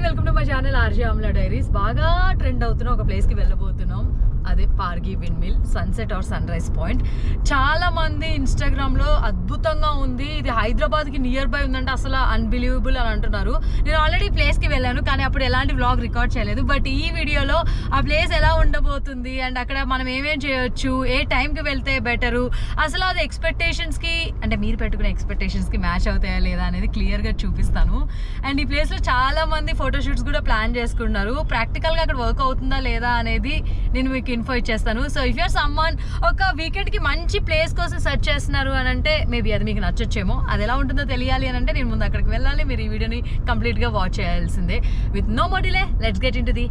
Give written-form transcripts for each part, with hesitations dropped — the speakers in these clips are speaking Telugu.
Welcome to my channel RJ Amala diaries. బాగా ట్రెండ్ అవుతున్న ఒక ప్లేస్కి వెళ్ళబోతున్నాం. అదే Pargi windmill sunset or sunrise point. చాలా మంది ఇన్స్టాగ్రామ్లో అద్భుతంగా ఉంది, ఇది హైదరాబాద్కి నియర్ బై ఉందంటే అసలు అన్బిలీవబుల్ అని అంటున్నారు. నేను ఆల్రెడీ ప్లేస్కి వెళ్ళాను, కానీ అప్పుడు ఎలాంటి వ్లాగ్ రికార్డ్ చేయలేదు. బట్ ఈ వీడియోలో ఆ ప్లేస్ ఎలా ఉండబోతుంది అండ్ అక్కడ మనం ఏమేం చేయొచ్చు, ఏ టైంకి వెళ్తే బెటరు, అసలు అది ఎక్స్పెక్టేషన్స్కి అంటే మీరు పెట్టుకునే ఎక్స్పెక్టేషన్స్కి మ్యాచ్ అవుతాయా లేదా అనేది క్లియర్గా చూపిస్తాను. అండ్ ఈ ప్లేస్లో చాలా మంది ఫోటోషూట్స్ కూడా ప్లాన్ చేసుకున్నారు. ప్రాక్టికల్గా అక్కడ వర్క్ అవుతుందా లేదా అనేది నేను మీకు ఇన్ఫో ఇచ్చేస్తాను. సో ఇఫ్ యూర్ సమ్మన్ ఒక వీకెండ్కి మంచి ప్లేస్ కోసం సెర్చ్ చేస్తున్నారు అని అంటే మేబీ అది మీకు నచ్చొచ్చేమో. అది ఎలా ఉంటుందో తెలియాలి అని అంటే నేను ముందు అక్కడికి వెళ్ళాలి. మీరు ఈ వీడియోని కంప్లీట్గా వాచ్ చేయాల్సిందే. With no more delay let's get into the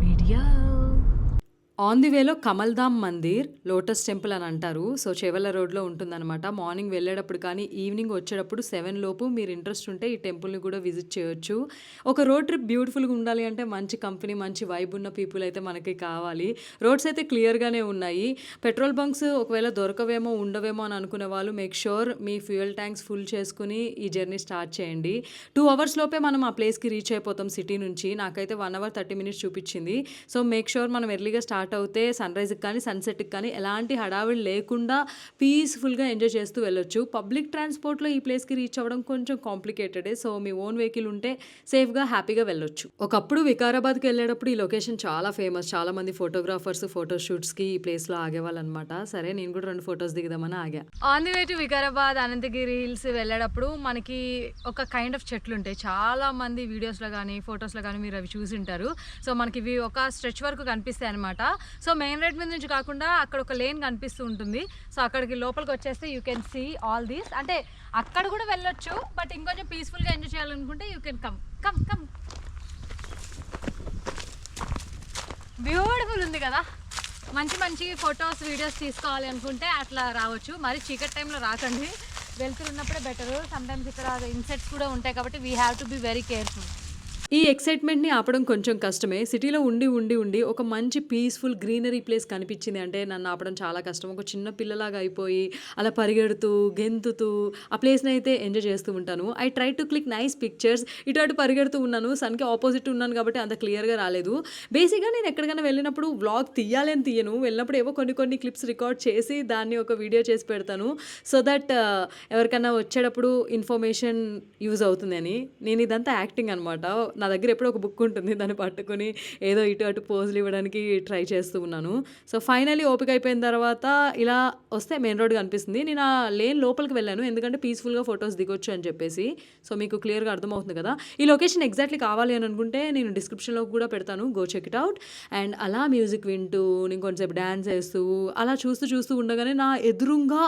video. On the వేలో కమల్ధామ్ మందిర్, లోటస్ టెంపుల్ అని అంటారు. సో చెవెళ్ళ రోడ్లో ఉంటుందన్నమాట. మార్నింగ్ వెళ్ళేటప్పుడు కానీ ఈవినింగ్ వచ్చేటప్పుడు 7 లోపు మీరు ఇంట్రెస్ట్ ఉంటే ఈ టెంపుల్ని కూడా విజిట్ చేయొచ్చు. ఒక రోడ్ ట్రిప్ బ్యూటిఫుల్గా ఉండాలి అంటే మంచి కంపెనీ, మంచి వైబ్ ఉన్న పీపుల్ అయితే మనకి కావాలి. రోడ్స్ అయితే క్లియర్గానే ఉన్నాయి. పెట్రోల్ బంక్స్ ఒకవేళ దొరకవేమో ఉండవేమో అని అనుకునే వాళ్ళు మేక్ షూర్ మీ ఫ్యూయల్ ట్యాంక్స్ ఫుల్ చేసుకుని ఈ జర్నీ స్టార్ట్ చేయండి. 2 hours లోపే మనం ఆ ప్లేస్కి రీచ్ అయిపోతాం సిటీ నుంచి. నాకైతే 1 hour 30 minutes చూపించింది. సో మేక్ షూర్ మనం ఎర్లీగా స్టార్ట్ అవుతే సన్ రైజ్కి కానీ సన్సెట్కి కానీ ఎలాంటి హడావిడి లేకుండా పీస్ఫుల్గా ఎంజాయ్ చేస్తూ వెళ్ళొచ్చు. పబ్లిక్ ట్రాన్స్పోర్ట్లో ఈ ప్లేస్కి రీచ్ అవ్వడం కొంచెం కాంప్లికేటెడే. సో మీ ఓన్ వెహికల్ ఉంటే సేఫ్గా హ్యాపీగా వెళ్ళొచ్చు. ఒకప్పుడు వికారాబాద్కి వెళ్ళేటప్పుడు ఈ లొకేషన్ చాలా ఫేమస్. చాలా మంది ఫోటోగ్రాఫర్స్ ఫోటోషూట్స్కి ఈ ప్లేస్లో ఆగేవాళ్ళు అనమాట. సరే నేను కూడా 2 photos దిగుదామని ఆగా. On the way to Vikarabad Ananthagiri hills వెళ్ళేటప్పుడు మనకి ఒక కైండ్ ఆఫ్ చెట్లు ఉంటాయి. చాలా మంది వీడియోస్లో కానీ ఫొటోస్లో కానీ మీరు అవి చూసి ఉంటారు. సో మనకి ఇవి ఒక స్ట్రెచ్ వరకు కనిపిస్తాయి అనమాట. సో మెయిన్ రోడ్ మీద నుంచి కాకుండా అక్కడ ఒక లేన్ కనిపిస్తూ ఉంటుంది. సో అక్కడికి లోపలికి వచ్చేస్తే you can see all these. అంటే అక్కడ కూడా వెళ్ళొచ్చు, బట్ ఇంకొంచెం పీస్ఫుల్గా ఎంజాయ్ చేయాలనుకుంటే you can come come come. Beautiful ఉంది కదా. మంచి మంచి ఫొటోస్ వీడియోస్ తీసుకోవాలి అనుకుంటే అట్లా రావచ్చు. మరి చీకటి టైంలో రాకండి, వెళ్తున్నప్పుడే బెటరు. సమ్టైమ్స్ ఇక్కడ ఇన్సెక్ట్స్ కూడా ఉంటాయి కాబట్టి we have to be very careful. ఈ ఎక్సైట్మెంట్ని ఆపడం కొంచెం కష్టమే. సిటీలో ఉండి ఒక మంచి పీస్ఫుల్ గ్రీనరీ ప్లేస్ కనిపించింది అంటే నన్ను ఆపడం చాలా కష్టం. ఒక చిన్న పిల్లలాగా అయిపోయి అలా పరిగెడుతూ గెంతుతూ ఆ ప్లేస్ని అయితే ఎంజాయ్ చేస్తూ ఉంటాను. I try to click nice pictures. ఇటు అటు పరిగెడుతూ ఉన్నాను, సన్కి ఆపోజిట్ ఉన్నాను కాబట్టి అంత క్లియర్గా రాలేదు. బేసిక్గా నేను ఎక్కడికైనా వెళ్ళినప్పుడు వ్లాగ్ తీయాలి అని తీయను. వెళ్ళినప్పుడు ఏవో కొన్ని క్లిప్స్ రికార్డ్ చేసి దాన్ని ఒక వీడియో చేసి పెడతాను. సో దట్ ఎవరికైనా వచ్చేటప్పుడు ఇన్ఫర్మేషన్ యూజ్ అవుతుందని. నేను ఇదంతా యాక్టింగ్ అనమాట. నా దగ్గర ఎప్పుడో ఒక బుక్ ఉంటుంది, దాన్ని పట్టుకుని ఏదో ఇటు అటు పోజులు ఇవ్వడానికి ట్రై చేస్తూ ఉన్నాను. సో ఫైనలీ ఓపిక అయిపోయిన తర్వాత ఇలా వస్తే మెయిన్ రోడ్ కనిపిస్తుంది. నేను ఆ లేన్ లోపలికి వెళ్ళాను, ఎందుకంటే పీస్ఫుల్గా ఫొటోస్ దిగొచ్చు అని చెప్పేసి. సో మీకు క్లియర్గా అర్థమవుతుంది కదా. ఈ లొకేషన్ ఎగ్జాక్ట్లీ కావాలి అని అనుకుంటే నేను డిస్క్రిప్షన్లో కూడా పెడతాను, go check it out. And అలా మ్యూజిక్ వింటూ నేను కొంచెంసేపు డ్యాన్స్ చేస్తూ అలా చూస్తూ ఉండగానే నా ఎదురుగా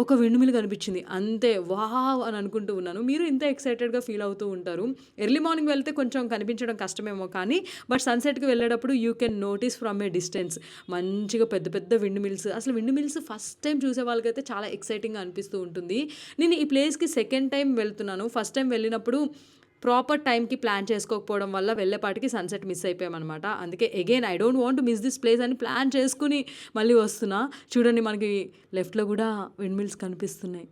ఒక విండ్ మిల్ కనిపించింది. అంతే వావ్ అని అనుకుంటూ ఉన్నాను. మీరు ఇంత ఎక్సైటెడ్గా ఫీల్ అవుతూ ఉంటారు. ఎర్లీ మార్నింగ్ వెళ్తే కొంచెం కనిపించడం కష్టమేమో, కానీ బట్ సన్సెట్కి వెళ్ళేటప్పుడు you can notice from a distance మంచిగా పెద్ద విండ్ మిల్స్. అసలు విండ్ మిల్స్ ఫస్ట్ టైం చూసే వాళ్ళకైతే చాలా ఎక్సైటింగ్గా అనిపిస్తూ ఉంటుంది. నేను ఈ ప్లేస్కి సెకండ్ టైం వెళ్తున్నాను. ఫస్ట్ టైం వెళ్ళినప్పుడు ప్రాపర్ టైంకి ప్లాన్ చేసుకోకపోవడం వల్ల వెళ్ళేపాటికి సన్సెట్ మిస్ అయిపోయామన్నమాట. అందుకే again I don't want to miss this place అని ప్లాన్ చేసుకుని మళ్ళీ వస్తున్నా. చూడండి మనకి లెఫ్ట్లో కూడా విండ్ మిల్స్ కనిపిస్తున్నాయి.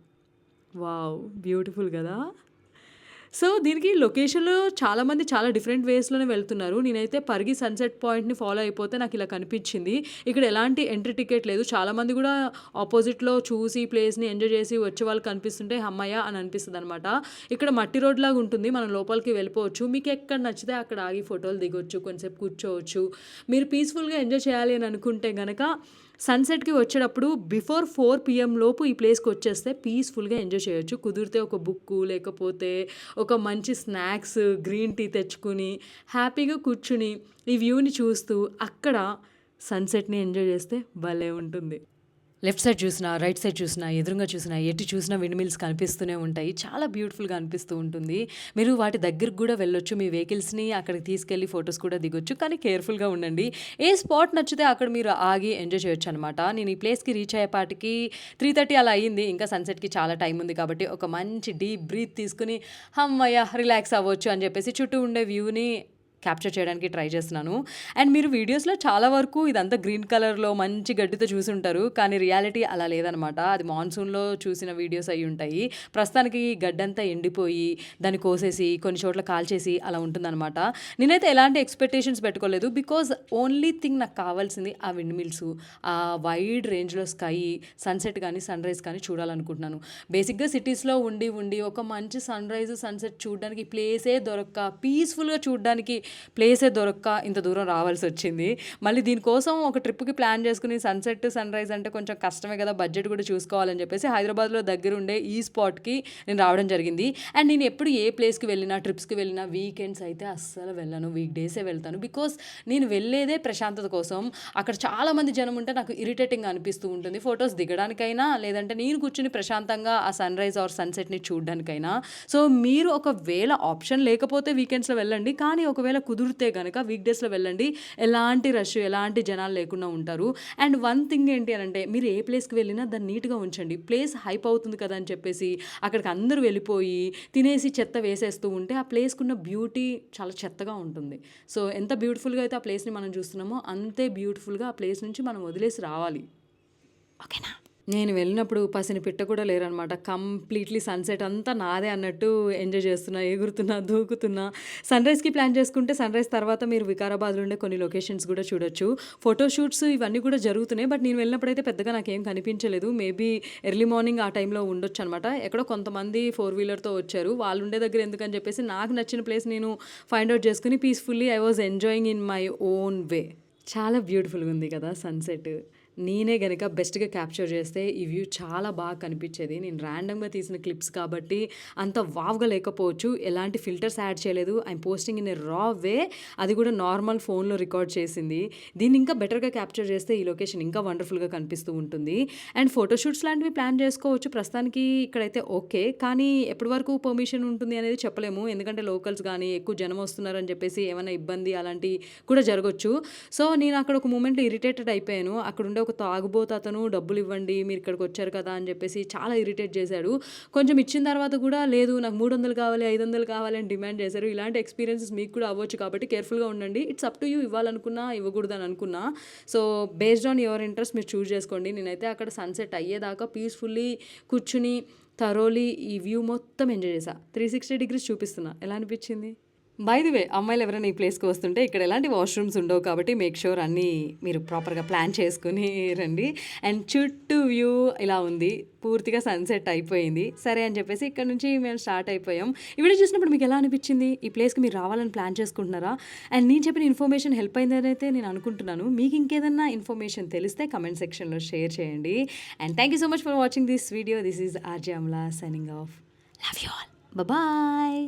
వావ్, బ్యూటిఫుల్ కదా. సో దీనికి లొకేషన్లో చాలామంది చాలా డిఫరెంట్ వేస్లోనే వెళ్తున్నారు. నేనైతే పరిగి సన్సెట్ పాయింట్ని ఫాలో అయిపోతే నాకు ఇలా కనిపించింది. ఇక్కడ ఎలాంటి ఎంట్రీ టికెట్ లేదు. చాలామంది కూడా ఆపోజిట్లో చూసి ప్లేస్ని ఎంజాయ్ చేసి వచ్చే వాళ్ళు కనిపిస్తుంటే అమ్మయ్య అని అనిపిస్తుంది అనమాట. ఇక్కడ మట్టి రోడ్ లాగా ఉంటుంది, మనం లోపలికి వెళ్ళిపోవచ్చు. మీకు ఎక్కడ నచ్చితే అక్కడ ఆగి ఫోటోలు దిగొచ్చు, కొంచెంసేపు కూర్చోవచ్చు. మీరు పీస్ఫుల్గా ఎంజాయ్ చేయాలి అని అనుకుంటే కనుక సన్సెట్కి వచ్చేటప్పుడు బిఫోర్ 4 PM లోపు ఈ ప్లేస్కి వచ్చేస్తే పీస్ఫుల్గా ఎంజాయ్ చేయొచ్చు. కుదిరితే ఒక బుక్ లేకపోతే ఒక మంచి స్నాక్స్, గ్రీన్ టీ తెచ్చుకుని హ్యాపీగా కూర్చుని ఈ వ్యూని చూస్తూ అక్కడ సన్సెట్ని ఎంజాయ్ చేస్తే భలే ఉంటుంది. లెఫ్ట్ సైడ్ చూసినా, రైట్ సైడ్ చూసినా, ఎదురుగా చూసినా, ఎటు చూసినా విండ్ మిల్స్ కనిపిస్తూనే ఉంటాయి. చాలా బ్యూటిఫుల్గా అనిపిస్తూ ఉంటుంది. మీరు వాటి దగ్గరకు కూడా వెళ్ళొచ్చు. మీ వెహికల్స్ని అక్కడికి తీసుకెళ్ళి ఫొటోస్ కూడా దిగొచ్చు, కానీ కేర్ఫుల్గా ఉండండి. ఏ స్పాట్ నచ్చితే అక్కడ మీరు ఆగి ఎంజాయ్ చేయొచ్చు అనమాట. నేను ఈ ప్లేస్కి రీచ్ అయ్యేపాటికి 3:30 అలా అయ్యింది. ఇంకా సన్సెట్కి చాలా టైం ఉంది కాబట్టి ఒక మంచి డీప్ బ్రీత్ తీసుకుని అమ్మయ్య రిలాక్స్ అవ్వచ్చు అని చెప్పేసి చుట్టూ ఉండే వ్యూని క్యాప్చర్ చేయడానికి ట్రై చేస్తున్నాను. అండ్ మీరు వీడియోస్‌లో చాలా వరకు ఇదంతా గ్రీన్ కలర్‌లో మంచి గడ్డితో చూసుంటారు. కానీ రియాలిటీ అలా లేదనమాట. అది మాన్సూన్‌లో చూసిన వీడియోస్ అయ్యుంటాయి. ప్రస్తుతానికి గడ్డంతా ఎండిపోయి, దాన్ని కోసేసి, కొన్ని చోట్ల కాల్చేసి అలా ఉంటుందనమాట. నేనైతే ఎలాంటి ఎక్స్‌పెక్టేషన్స్ పెట్టుకోలేదు. బికాజ్ ఓన్లీ థింగ్ నాకు కావాల్సింది ఆ విండ్ మిల్స్, ఆ వైడ్ రేంజ్‌లో స్కై, సన్‌సెట్ కానీ, సన్‌రైజ్ కానీ చూడాలనుకుంటున్నాను. బేసిక్‌గా సిటీస్‌లో ఉండి, ఒక మంచి సన్‌రైజ్, సన్‌సెట్ చూడడానికి ప్లేసే దొరక్క, పీస్‌ఫుల్‌గా చూడడానికి ప్లేసే దొరక్క ఇంత దూరం రావాల్సొచ్చింది. మళ్ళీ దీనికోసం ఒక ట్రిప్‌కి ప్లాన్ చేసుకుని సన్‌సెట్, సన్‌రైజ్ అంటే కొంచెం కష్టమే కదా! బడ్జెట్ కూడా చూసుకోవాలని చెప్పేసి హైదరాబాద్‌లో దగ్గరుండే ఈ స్పాట్‌కి నేను రావడం జరిగింది. అండ్ నేను ఎప్పుడు ఏ ప్లేస్‌కి వెళ్ళినా, ట్రిప్స్‌కి వెళ్ళినా వీకెండ్స్ అయితే అస్సలు వెళ్ళను. వీక్ డేసే వెళ్తాను. బికాజ్ నేను వెళ్ళేదే ప్రశాంతత కోసం. అక్కడ చాలామంది జనం ఉంటే నాకు ఇరిటేటింగ్‌గా అనిపిస్తూ ఉంటుంది. ఫోటోస్ దిగడానికైనా, లేదంటే నేను కూర్చొని ప్రశాంతంగా ఆ సన్‌రైజ్ ఆర్ సన్‌సెట్‌ని చూడడానికైనా. సో, మీరు ఒకవేళ ఆప్షన్ లేకపోతే వీకెండ్స్‌లో వెళ్ళండి. కానీ ఒకవేళ కుదిరితే గనక వీక్ డేస్‌లో వెళ్ళండి. ఎలాంటి రష్, ఎలాంటి జనాలు లేకుండా ఉంటారు. అండ్ వన్ థింగ్ ఏంటి అనంటే, మీరు ఏ ప్లేస్‌కి వెళ్ళినా దాన్ని నీట్‌గా ఉంచండి. ప్లేస్ హైప్ అవుతుంది కదా అని చెప్పేసి అక్కడికి అందరూ వెళ్ళిపోయి తినేసి చెత్త వేసేస్తూ ఉంటే ఆ ప్లేస్‌కున్న బ్యూటీ చాలా చెత్తగా ఉంటుంది. సో, ఎంత బ్యూటిఫుల్‌గా అయితే ఆ ప్లేస్‌ని మనం చూస్తున్నామో అంతే బ్యూటిఫుల్‌గా ఆ ప్లేస్ నుంచి మనం వదిలేసి రావాలి. ఓకేనా? నేను వెళ్ళినప్పుడు పసిని పిట్ట కూడా లేరనమాట. కంప్లీట్‌లీ సన్‌సెట్ అంతా నాదే అన్నట్టు ఎంజాయ్ చేస్తున్నా, ఎగురుతున్నా, దూకుతున్నా. సన్‌రైజ్‌కి ప్లాన్ చేసుకుంటే సన్‌రైజ్ తర్వాత మీరు వికారాబాద్‌లో ఉండే కొన్ని లొకేషన్స్ కూడా చూడొచ్చు. ఫోటో షూట్స్ ఇవన్నీ కూడా జరుగుతున్నాయి. బట్ నేను వెళ్ళినప్పుడైతే పెద్దగా నాకేం కనిపించలేదు. మేబీ ఎర్లీ మార్నింగ్ ఆ టైంలో ఉండొచ్చనమాట. ఎక్కడో కొంతమంది 4 వీలర్‌తో వచ్చారు. వాళ్ళు ఉండే దగ్గర ఎందుకని చెప్పేసి నాకు నచ్చిన ప్లేస్ నేను ఫైండ్ ఔట్ చేసుకొని peacefully I was enjoying in my own way. చాలా బ్యూటిఫుల్‌గా ఉంది కదా సన్‌సెట్. నేనే గనక బెస్ట్‌గా క్యాప్చర్ చేస్తే ఈ వ్యూ చాలా బాగా కనిపించేది. నేను ర్యాండమ్‌గా తీసిన క్లిప్స్ కాబట్టి అంత వావ్‌గా లేకపోవచ్చు. ఎలాంటి ఫిల్టర్స్ యాడ్ చేయలేదు. ఐయామ్ పోస్టింగ్ ఇన్ ఎ రా వే. అది కూడా నార్మల్ ఫోన్‌లో రికార్డ్ చేసింది. దీన్ని ఇంకా బెటర్‌గా క్యాప్చర్ చేస్తే ఈ లొకేషన్ ఇంకా వండర్‌ఫుల్‌గా కనిపిస్తూ ఉంటుంది. అండ్ ఫోటోషూట్స్ లాంటివి ప్లాన్ చేసుకోవచ్చు. ప్రస్తుతానికి ఇక్కడైతే ఓకే. కానీ ఎప్పటి వరకు పర్మిషన్ ఉంటుంది అనేది చెప్పలేము. ఎందుకంటే లోకల్స్ గానీ, ఎక్కువ జనం వస్తున్నారని చెప్పేసి ఏమైనా ఇబ్బంది అలాంటివి కూడా జరగొచ్చు. సో, నేను అక్కడ ఒక మూమెంట్‌లో ఇరిటేటెడ్ అయిపోయాను. అక్కడుండే ఒక తాగుబోతు అతను డబ్బులివ్వండి, మీరు ఇక్కడికొచ్చారు కదా అని చెప్పేసి చాలా ఇరిటేట్ చేశాడు. కొంచెం ఇచ్చిన తర్వాత కూడా లేదు నాకు 300 కావాలి, 500 కావాలి అని డిమాండ్ చేశారు. ఇలాంటి ఎక్స్‌పీరియన్సెస్ మీకు కూడా అవ్వచ్చు కాబట్టి కేర్‌ఫుల్‌గా ఉండండి. ఇట్స్ అప్ టు యూ ఇవ్వాలనుకున్నా, ఇవ్వకూడదని అనుకున్నా. So, based on your interest మీరు చూజ్ చేసుకోండి. నేనైతే అక్కడ సన్‌సెట్ అయ్యేదాకా పీస్‌ఫుల్లీ కూర్చుని థరోలీ ఈ వ్యూ మొత్తం ఎంజాయ్ చేశా. 360 డిగ్రీస్ చూపిస్తున్నా. ఎలా అనిపించింది? బై ది వే అమ్మాయిలు ఎవరైనా ఈ ప్లేస్‌కి వస్తుంటే ఇక్కడ ఎలాంటి వాష్‌రూమ్స్ ఉండవు కాబట్టి మేక్ ష్యూర్ అన్నీ మీరు ప్రాపర్‌గా ప్లాన్ చేసుకొని రండి. అండ్ చుట్టూ వ్యూ ఇలా ఉంది. పూర్తిగా సన్‌సెట్ అయిపోయింది. సరే అని చెప్పేసి ఇక్కడ నుంచి మేము స్టార్ట్ అయిపోయాం. ఈ వీడియో చూసినప్పుడు మీకు ఎలా అనిపించింది? ఈ ప్లేస్‌కి మీరు రావాలని ప్లాన్ చేసుకుంటున్నారా? అండ్ నేను చెప్పిన ఇన్ఫర్మేషన్ హెల్ప్ అయిందనైతే నేను అనుకుంటున్నాను. మీకు ఇంకేదన్నా ఇన్ఫర్మేషన్ తెలిస్తే కామెంట్ సెక్షన్‌లో షేర్ చేయండి. And thank you so much for watching this video. This is RJ Amala signing off. Love you all. Bye.